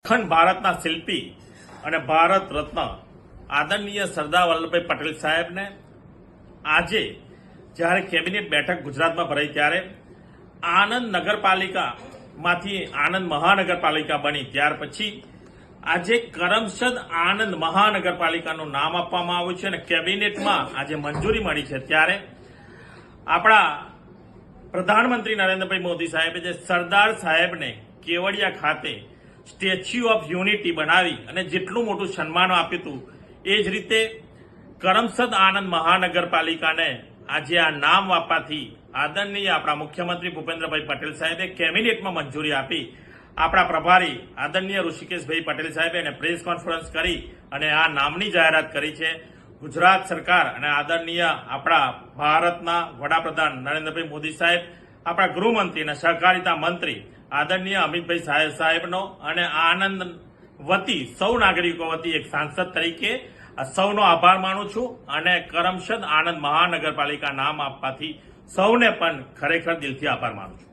અખંડ ભારતના શિલ્પી અને ભારત રત્ન આદરણીય સરદાર વલ્લભભાઈ પટેલ સાહેબને આજે જ્યારે કેબિનેટ બેઠક ગુજરાતમાં ભરાઈ ત્યારે આણંદ નગરપાલિકામાંથી આણંદ મહાનગરપાલિકા બની ત્યાર પછી આજે કરમસદ આણંદ મહાનગરપાલિકાનું નામ આપવામાં આવ્યું છે અને કેબિનેટમાં આજે મંજૂરી મળી છે ત્યારે આપણા પ્રધાનમંત્રી નરેન્દ્રભાઈ મોદી સાહેબે જે સરદાર સાહેબને કેવડિયા ખાતે સ્ટેચ્યુ ઓફ યુનિટી બનાવી અને જેટલું મોટું સન્માન આપ્યું હતું એ જ રીતે કરમસદ આણંદ મહાનગરપાલિકાને આજે આ નામ આપવાથી આદરણીય આપણા મુખ્યમંત્રી ભૂપેન્દ્રભાઈ પટેલ સાહેબે કેબિનેટમાં મંજૂરી આપી આપણા પ્રભારી આદરણીય ઋષિકેશભાઈ પટેલ સાહેબે એને પ્રેસ કોન્ફરન્સ કરી અને આ નામની જાહેરાત કરી છે. ગુજરાત સરકાર અને આદરણીય આપણા ભારતના વડાપ્રધાન નરેન્દ્રભાઈ મોદી સાહેબ, આપણા ગૃહમંત્રી અને સહકારિતા મંત્રી આદરણીય અમિતભાઈ સાહેબનો અને આનંદ વતી સૌ નાગરિકો વતી એક સાંસદ તરીકે સૌનો આભાર માનું છું અને કરમસદ આણંદ મહાનગરપાલિકા નામ આપવાથી સૌને પણ ખરેખર દિલથી આભાર માનું છું.